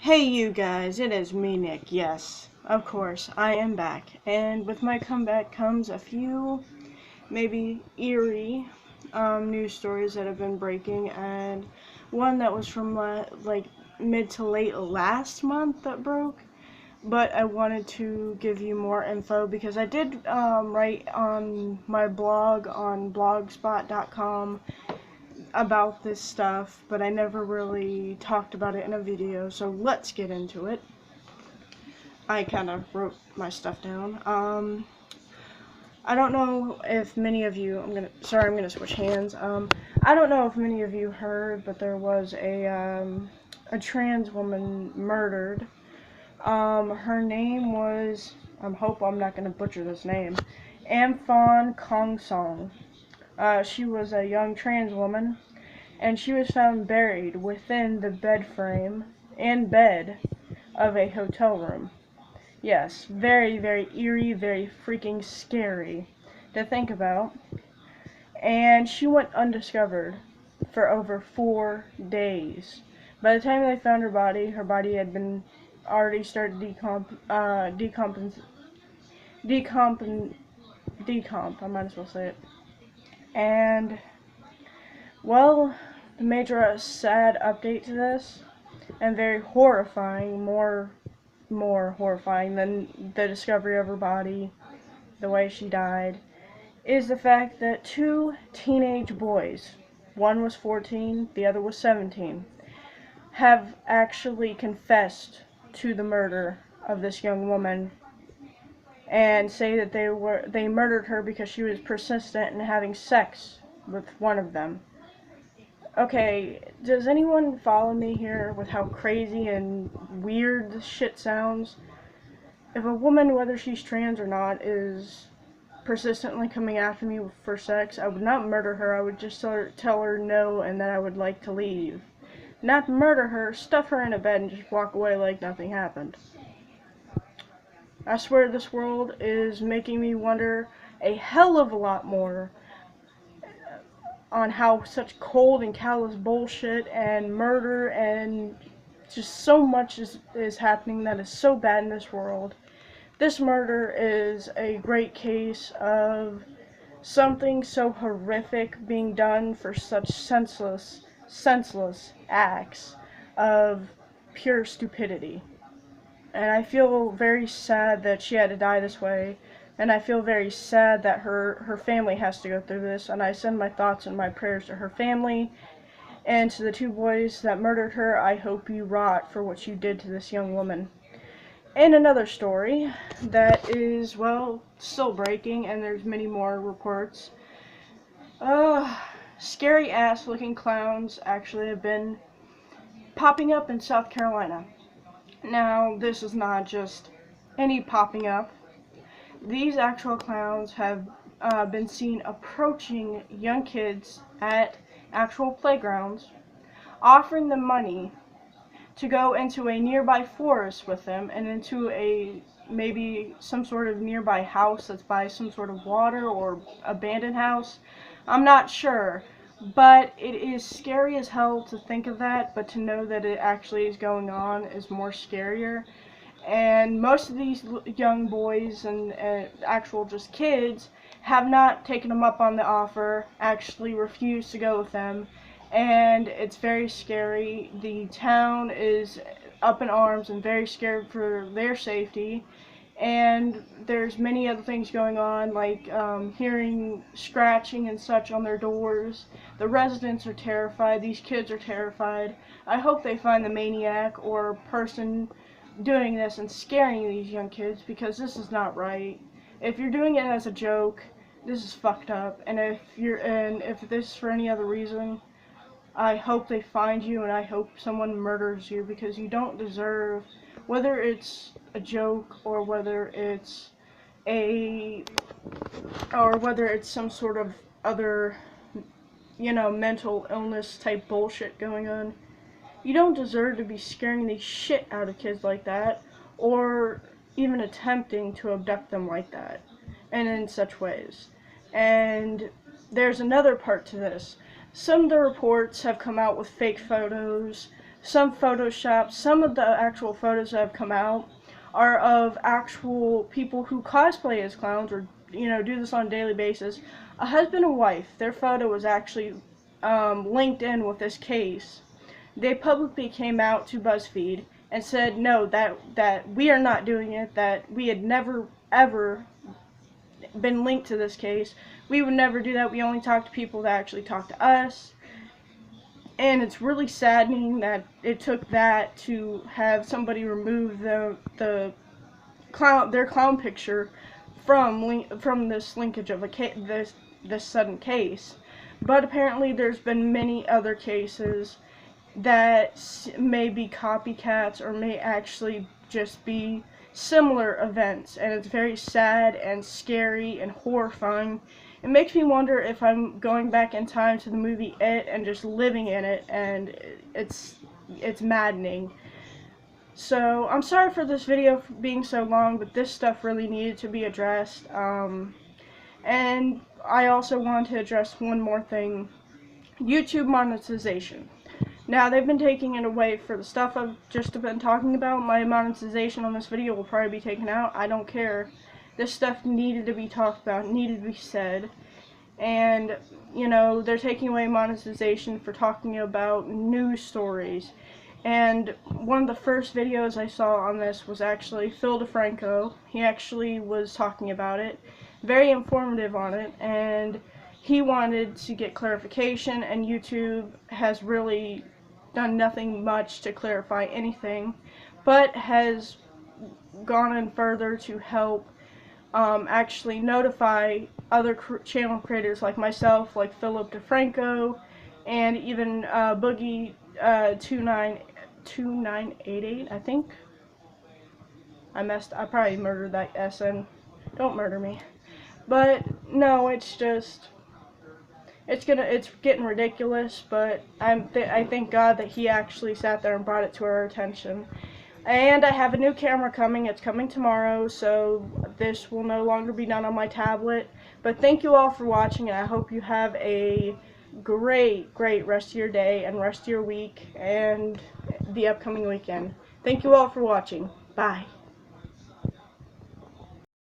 Hey you guys, it is me, Nick. Yes, of course, I am back. And with my comeback comes a few, maybe eerie, news stories that have been breaking, and one that was from like mid to late last month that broke. But I wanted to give you more info because I did write on my blog on blogspot.com about this stuff, but I never really talked about it in a video, so let's get into it. I kind of wrote my stuff down. I don't know if many of you, I'm gonna switch hands. I don't know if many of you heard, but there was a trans woman murdered. Her name was, I hope I'm not gonna butcher this name, Amphan Kong Song. She was a young trans woman, and she was found buried within the bed frame and bed of a hotel room. Yes, very, very eerie, very freaking scary to think about. And she went undiscovered for over 4 days. By the time they found her body had been already started decomp, I might as well say it. And, well, the major sad update to this, and very horrifying, more horrifying than the discovery of her body, the way she died, is the fact that 2 teenage boys, one was 14, the other was 17, have actually confessed to the murder of this young woman and say that they murdered her because she was persistent in having sex with one of them. Okay, does anyone follow me here with how crazy and weird this shit sounds? If a woman, whether she's trans or not, is persistently coming after me for sex, I would not murder her. I would just tell her no and that I would like to leave. Not murder her, stuff her in a bed and just walk away like nothing happened. I swear this world is making me wonder a hell of a lot more on how such cold and callous bullshit and murder and just so much is happening that is so bad in this world. This murder is a great case of something so horrific being done for such senseless acts of pure stupidity. And I feel very sad that she had to die this way, and I feel very sad that her family has to go through this, and I send my thoughts and my prayers to her family, and to the 2 boys that murdered her. I hope you rot for what you did to this young woman. And another story that is, well, still breaking, and there's many more reports. Scary ass looking clowns actually have been popping up in South Carolina. Now, this is not just any popping up. These actual clowns have been seen approaching young kids at actual playgrounds, offering them money to go into a nearby forest with them and into a maybe some sort of nearby house that's by some sort of water or abandoned house. I'm not sure, but it is scary as hell to think of that, but to know that it actually is going on is more scarier. And most of these young boys and actual just kids have not taken them up on the offer, actually refused to go with them, and it's very scary. The town is up in arms and very scared for their safety, and there's many other things going on, like hearing scratching and such on their doors. The residents are terrified, these kids are terrified. I hope they find the maniac or person doing this and scaring these young kids, because this is not right. If you're doing it as a joke, this is fucked up, and if this is for any other reason, I hope they find you, and I hope someone murders you, because you don't deserve, whether it's a joke or whether it's some sort of other, mental illness type bullshit going on. You don't deserve to be scaring the shit out of kids like that, or even attempting to abduct them like that, and in such ways. And there's another part to this. Some of the reports have come out with fake photos some Photoshop. Some of the actual photos that have come out are of actual people who cosplay as clowns, or do this on a daily basis. A husband and wife, their photo was actually linked in with this case. They publicly came out to BuzzFeed and said no, that we are not doing it, that we had never ever been linked to this case. We would never do that. We only talk to people that actually talk to us. And it's really saddening that it took that to have somebody remove their clown picture from this linkage of this sudden case. But apparently there's been many other cases that may be copycats or may actually just be similar events, and it's very sad and scary and horrifying. It makes me wonder if I'm going back in time to the movie It and just living in it, and it's maddening. So I'm sorry for this video being so long, but this stuff really needed to be addressed. And I also want to address one more thing: YouTube monetization. Now, they've been taking it away for the stuff I've just been talking about. My monetization on this video will probably be taken out. I don't care. This stuff needed to be talked about, needed to be said. And, they're taking away monetization for talking about news stories. And one of the first videos I saw on this was actually Phil DeFranco. He actually was talking about it. Very informative on it. And he wanted to get clarification, and YouTube has really done nothing much to clarify anything, but has gone in further to help actually notify other channel creators like myself, like Philip DeFranco, and even Boogie 2988, I think. I probably murdered that SN. Don't murder me. But no, it's just, it's getting ridiculous, but I thank God that he actually sat there and brought it to our attention. And I have a new camera coming. It's coming tomorrow, so this will no longer be done on my tablet. But thank you all for watching, and I hope you have a great rest of your day and rest of your week and the upcoming weekend. Thank you all for watching. Bye.